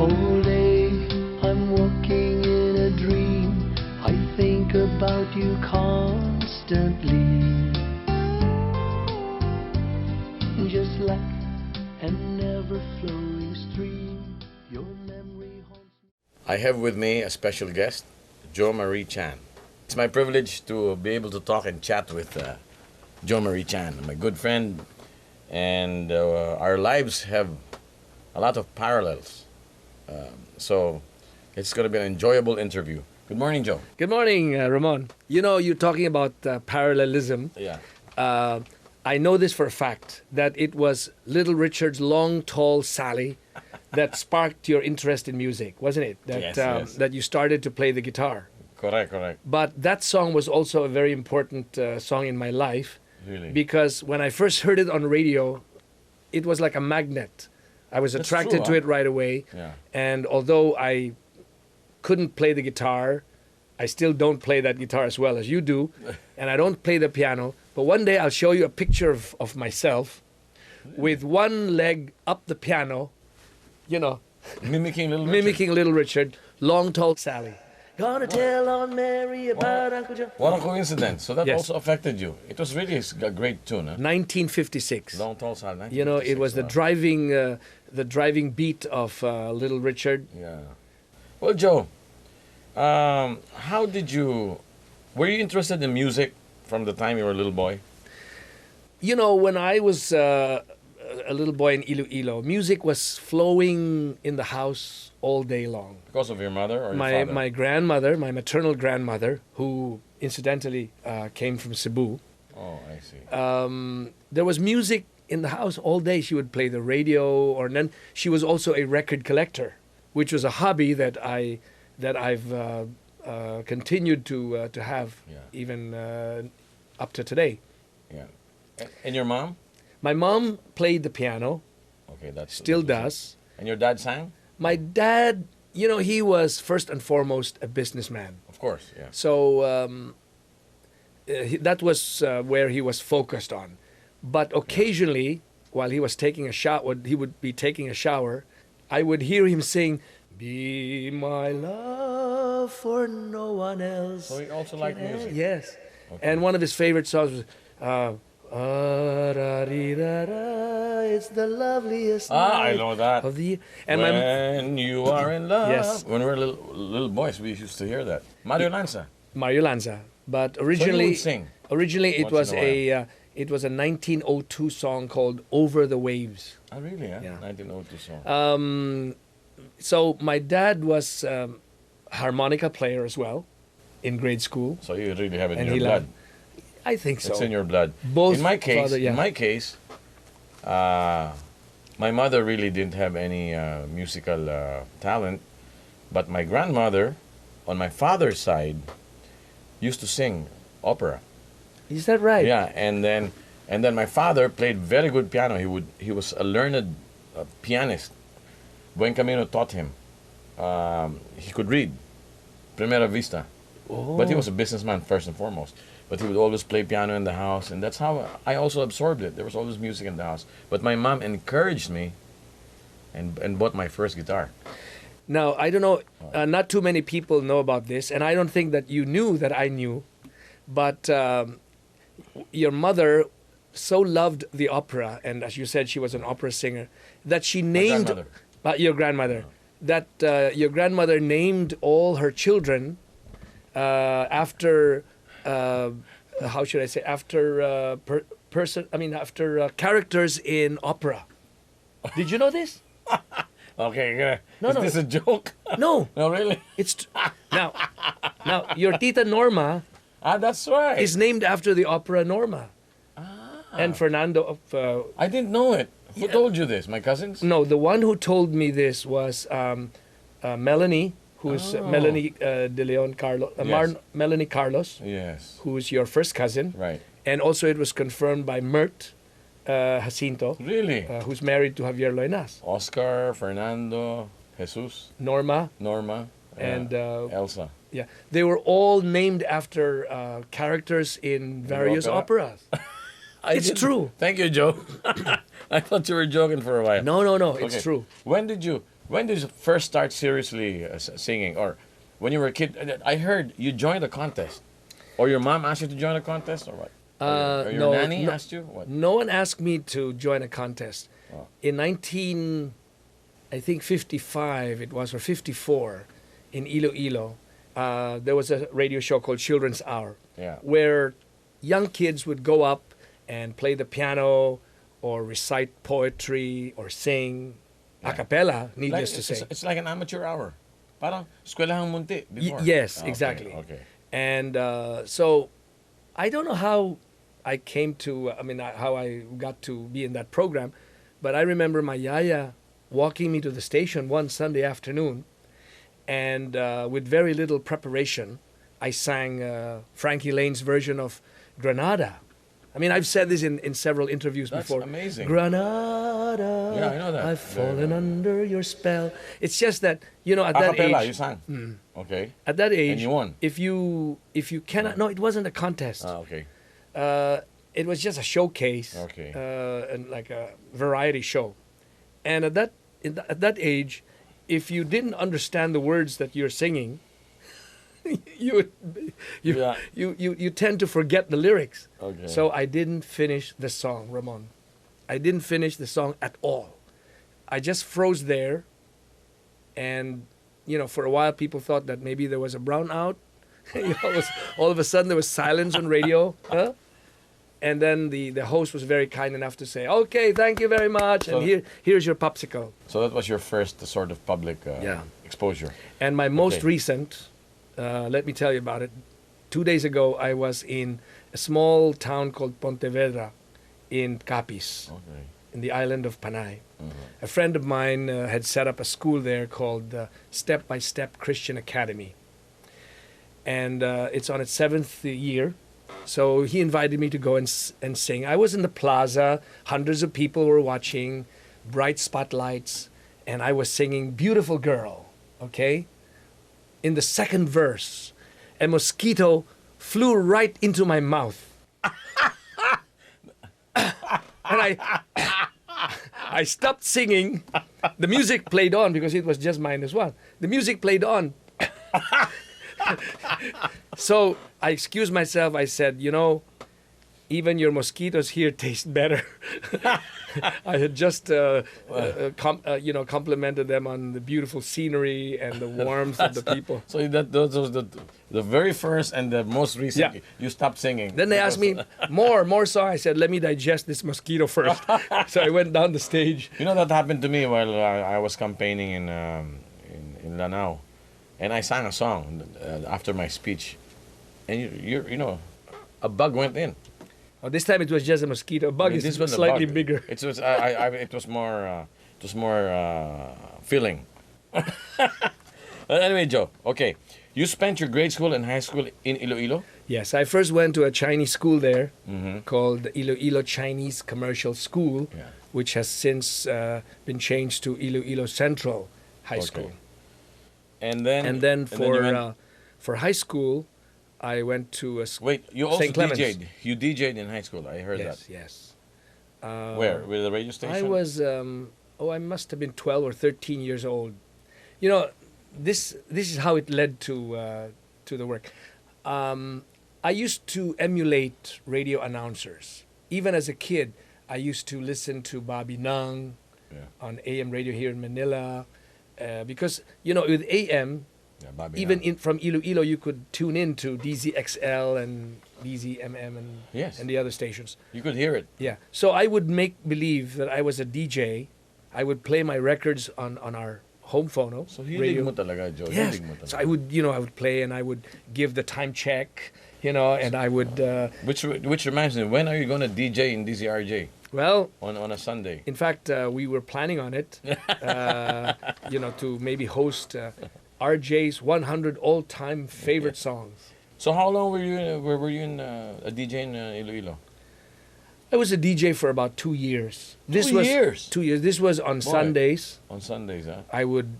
All day I'm walking in a dream. I think about you constantly. Just like an ever-flowing stream, your memory haunts me. I have with me a special guest, Jo Marie Chan. It's my privilege to be able to talk and chat with Jo Marie Chan, my good friend, and our lives have a lot of parallels. So it's going to be an enjoyable interview. Good morning, Jo. Good morning, Ramon. You know, you're talking about parallelism. Yeah. I know this for a fact, that it was Little Richard's Long Tall Sally that sparked your interest in music, wasn't it? That, Yes. that you started to play the guitar. Correct. But that song was also a very important song in my life. Really? Because when I first heard it on radio, it was like a magnet. I was That's attracted true, to huh? it right away. Yeah. And although I couldn't play the guitar, I still don't play that guitar as well as you do. And I don't play the piano. But one day I'll show you a picture of myself with one leg up the piano, you know, Mimicking Little Richard. mimicking Little Richard, Long Tall Sally. Gonna tell Aunt Mary about Uncle John. What a coincidence. So that Yes. also affected you. It was really a great tune, huh? 1956. Long Tall Sally. You know, it was the 1956, driving beat of Little Richard. wow. Yeah. Well, Jo, how did you... Were you interested in music from the time you were a little boy? You know, when I was a little boy in Iloilo, music was flowing in the house all day long. Because of your mother or your My father? my grandmother, my maternal grandmother, who incidentally came from Cebu, Oh, I see. there was music in the house all day. She would play the radio, or then she was also a record collector, which was a hobby that I've continued to have Yeah. even up to today. Yeah. And your mom? My mom played the piano, Okay, that's... still that's- does. And your dad sang? My dad, you know, he was first and foremost a businessman. Of course, yeah. So that was where he was focused on. But occasionally, while he was taking a shower, he would be taking a shower, I would hear him sing, "Be my love for no one else." So he also liked can music? Yes. Okay. And one of his favorite songs was, "It's the loveliest I night know that. of the year." And my When you are in love. Yes. When we were little boys, we used to hear that. Mario Lanza. Mario Lanza. But So you originally, would sing. originally it once was in a it was a 1902 song called "Over the Waves." Oh, really, huh? Yeah. 1902 song. So my dad was harmonica player as well in grade school. So you really have it in and your he blood. loved. I think so. It's in your blood. Both in my case, father- yeah. my mother really didn't have any musical talent, but my grandmother, on my father's side, used to sing opera. Is that right? Yeah, and then my father played very good piano. He was a learned pianist. Buen Camino taught him. He could read, Primera Vista. Oh. But he was a businessman first and foremost. But he would always play piano in the house, and that's how I also absorbed it. There was always music in the house. But my mom encouraged me, and bought my first guitar. Now I don't know. Not too many people know about this, and I don't think that you knew that I knew. But your mother so loved the opera, and as you said, she was an opera singer, that she named grandmother. your grandmother. That your grandmother named all her children after how should I say, after after characters in opera. Did you know this? Okay, No, is no. this a joke? No, No, really? it's now your tita Norma That's right. is named after the opera Norma. And Fernando of I didn't know it. Who told you this? My cousins? no, the one who told me this was Melanie, who's Melanie De Leon Carlos, Yes. Melanie Carlos, Yes. who's your first cousin, Right. and also it was confirmed by Mert Jacinto, Really? who's married to Javier Loinas. Oscar, Fernando, Jesus, Norma, Norma, and Elsa. yeah, they were all named after characters in various opera? operas. It's didn't- true. Thank you, Joe. I thought you were joking for a while. No, it's Okay. true. When did you? When did you first start seriously singing? Or when you were a kid? I heard you joined a contest. Or your mom asked you to join a contest, or what? Or your nanny asked you? What? No one asked me to join a contest. Oh. In 1955 it was, or 54, in Iloilo, there was a radio show called Children's Hour, Yeah. where young kids would go up and play the piano or recite poetry or sing a cappella, needless to say. It's like an amateur hour. Parang eskwelahang munti before. Yes, Okay, exactly. Okay. And so I don't know how I came to, how I got to be in that program, but I remember my yaya walking me to the station one Sunday afternoon, and with very little preparation, I sang Frankie Lane's version of Granada. I mean, I've said this in several interviews That's before. amazing. Granada, Yeah, I know that. I've fallen under your spell. It's just that, at that Acapella, age, you sang. Okay. at that age, And you won. if you cannot, no, it wasn't a contest. Okay. It was just a showcase, Okay. and like a variety show. And at that age, if you didn't understand the words that you're singing, you tend to forget the lyrics. Okay. So I didn't finish the song, Ramon. I didn't finish the song at all. I just froze there, and for a while people thought that maybe there was a brownout. All of a sudden there was silence on radio. Huh? And then the host was very kind enough to say, "Okay, thank you very much, and here's your popsicle." So that was your first sort of public exposure. And my most Okay. recent, let me tell you about it. 2 days ago, I was in a small town called Pontevedra in Capiz, Okay. in the island of Panay. Mm-hmm. A friend of mine had set up a school there called Step by Step Christian Academy. And it's on its 7th year. So he invited me to go and sing. I was in the plaza, hundreds of people were watching, bright spotlights, and I was singing Beautiful Girl, okay? In the second verse, a mosquito flew right into my mouth. And I stopped singing. The music played on because it was just -1. The music played on. So I excused myself. I said, even your mosquitoes here taste better. I had just complimented them on the beautiful scenery and the warmth of the people. So those was the very first and the most recent. Yeah. You stopped singing. Then they asked me more song. I said, let me digest this mosquito first. So I went down the stage. That happened to me while I was campaigning in Lanao, and I sang a song after my speech, and a bug went in. Oh, this time it was just a mosquito. A bug is this was a slightly bug. bigger. It was it was more filling. Anyway, Joe. Okay, you spent your grade school and high school in Iloilo. Yes, I first went to a Chinese school there Mm-hmm. called Iloilo Chinese Commercial School, Yeah. which has since been changed to Iloilo Central High School. And then And then you went- for high school, I went to a wait, you also St. Clements. DJ'd. You DJ'd in high school. I heard yes, that. yes. Where? With the radio station? I was I must have been 12 or 13 years old. This is how it led to the work. I used to emulate radio announcers. Even as a kid, I used to listen to Bobby Nung on AM radio here in Manila, because with AM, Bobby even Nang. from Iloilo, you could tune in to DZXL and DZMM and Yes. and the other stations. You could hear it. Yeah. So I would make believe that I was a DJ. I would play my records on our home phono. So hilig radio. mo talaga, Joe. Yes. Hilig mo talaga. So I would play and I would give the time check, and I would, Which reminds me, when are you going to DJ in DZRJ? well, On a Sunday? in fact, we were planning on it, to maybe host RJ's 100 all-time favorite songs. So how long were you in a DJ in Iloilo? I was a DJ for about 2 years. 2 years? 2 years. This was on Boy. Sundays. On Sundays, huh? I would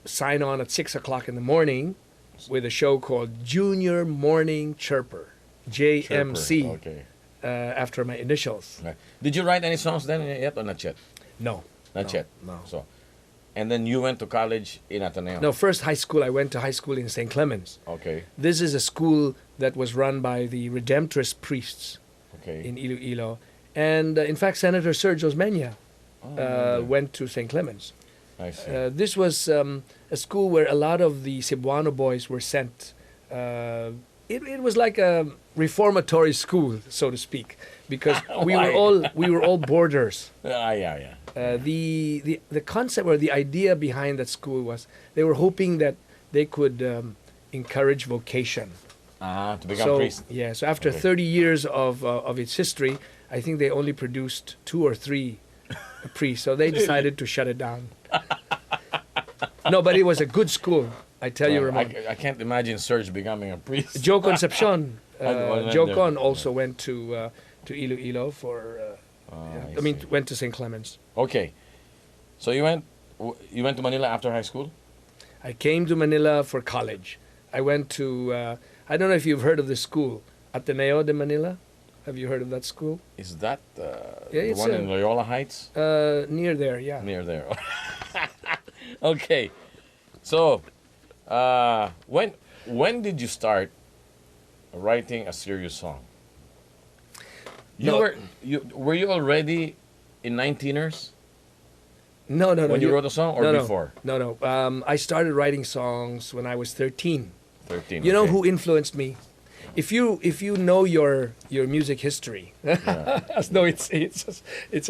sign on at 6 o'clock in the morning with a show called Junior Morning Chirper, JMC, Chirper, Okay. After my initials. Right. Did you write any songs then yet or not yet? No. Not No, yet. no. So, And then you went to college in Ateneo. No, first high school, I went to high school in St. Clemens. Okay. This is a school that was run by the Redemptorist priests Okay. in Iloilo. And in fact, Senator Sergio Mena Oh, went to St. Clemens. I see. This was a school where a lot of the Cebuano boys were sent. It was like a reformatory school, so to speak, because we were all boarders. Yeah. The concept or the idea behind that school was they were hoping that they could encourage vocation. To become priest. Yeah, so after Okay. 30 years of its history, I think they only produced 2 or 3 priests, so they decided to shut it down. No, but it was a good school, I tell you, Well, Ramon. I can't imagine Serge becoming a priest. Joe Concepcion, went Joe there. Con also went to Iloilo for. I see. Went to St. Clemens. Okay. So you went to Manila after high school? I came to Manila for college. I went to. I don't know if you've heard of the school, Ateneo de Manila. Have you heard of that school? Is that Yeah, the it's one in Loyola Heights? Near there, yeah. Near there. Okay. So, when did you start writing a serious song? No. Were you already in 19ers No. when you wrote a song, or no, before? No. I started writing songs when I was 13. 13. You know okay. who influenced me? If you know your music history, as though it's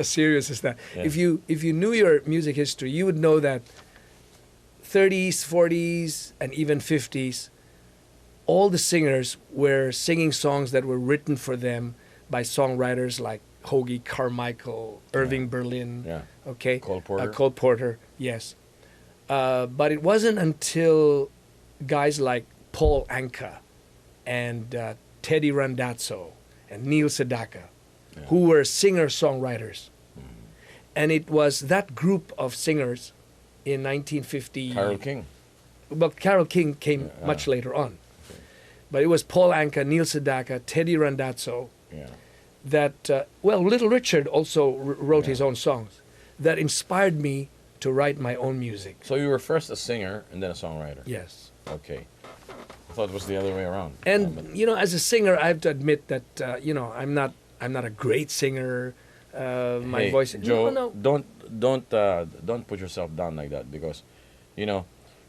as serious as that. Yeah. If you knew your music history, you would know that 30s, 40s, and even 50s, all the singers were singing songs that were written for them by songwriters like Hoagie Carmichael, Irving Berlin, Yeah. okay, Cole Porter. Cole Porter, yes. But it wasn't until guys like Paul Anka and Teddy Randazzo and Neil Sedaka, Yeah. who were singer-songwriters. And it was that group of singers in 1950. Carole King. Well, Carole King came Yeah. much later on. But it was Paul Anka, Neil Sedaka, Teddy Randazzo, Yeah. that, Little Richard also wrote his own songs, that inspired me to write my own music. So you were first a singer and then a songwriter. Yes. Okay. I thought it was the other way around. And as a singer, I have to admit that I'm not a great singer. My Hey, voice. Joe, No. don't put yourself down like that, because,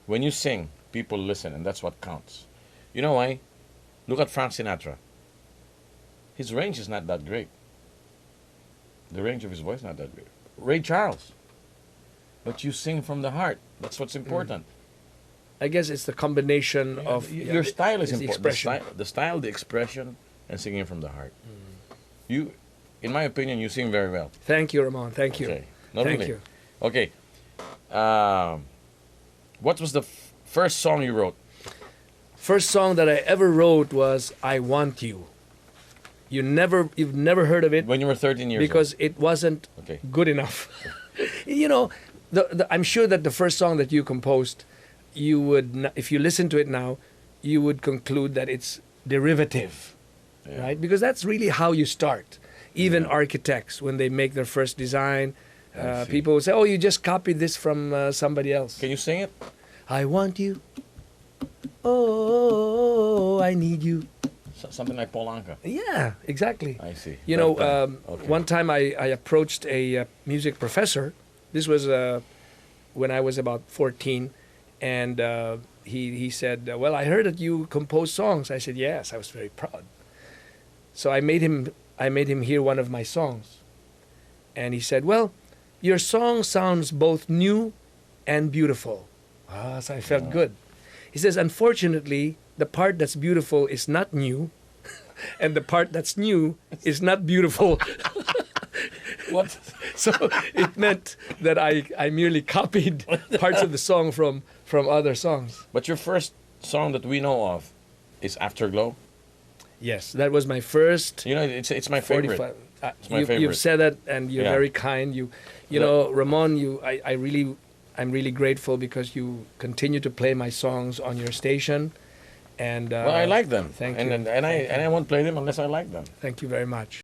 when you sing, people listen, and that's what counts. You know why? Look at Frank Sinatra. His range is not that great. The range of his voice is not that great. Ray Charles. But you sing from the heart. That's what's important. I guess it's the combination of Your style is it's the important. expression. The style, the expression, and singing from the heart. You, in my opinion, you sing very well. Thank you, Ramon. Thank you. Okay. Not Thank really. you. Okay. What was the first song you wrote? First song that I ever wrote was "I Want You." You've never heard of it When you were 13 years because it wasn't old. Okay. good enough. I'm sure that the first song that you composed, you would, if you listen to it now, you would conclude that it's derivative, Yeah. right? Because that's really how you start. Even Yeah. architects, when they make their first design, I see. people will say, "Oh, you just copied this from somebody else." Can you sing it? I want you. Oh, I need you. Something like Paul Anka. Yeah, exactly. I see. You know, That time. Okay. one time I approached a music professor. This was when I was about 14, and he said, "Well, I heard that you compose songs." I said, "Yes." I was very proud. So I made him hear one of my songs, and he said, "Well, your song sounds both new and beautiful." So I felt good. He says, "Unfortunately, the part that's beautiful is not new, and the part that's new is not beautiful." What? So it meant that I merely copied parts of the song from other songs. But your first song that we know of is Afterglow. Yes, that was my first. It's my favorite. 45. It's my favorite. You've said that, and you're Yeah. very kind. You know, Ramon. I'm really grateful because you continue to play my songs on your station, and Well, I like them. Thank and, you. And I won't play them unless I like them. Thank you very much.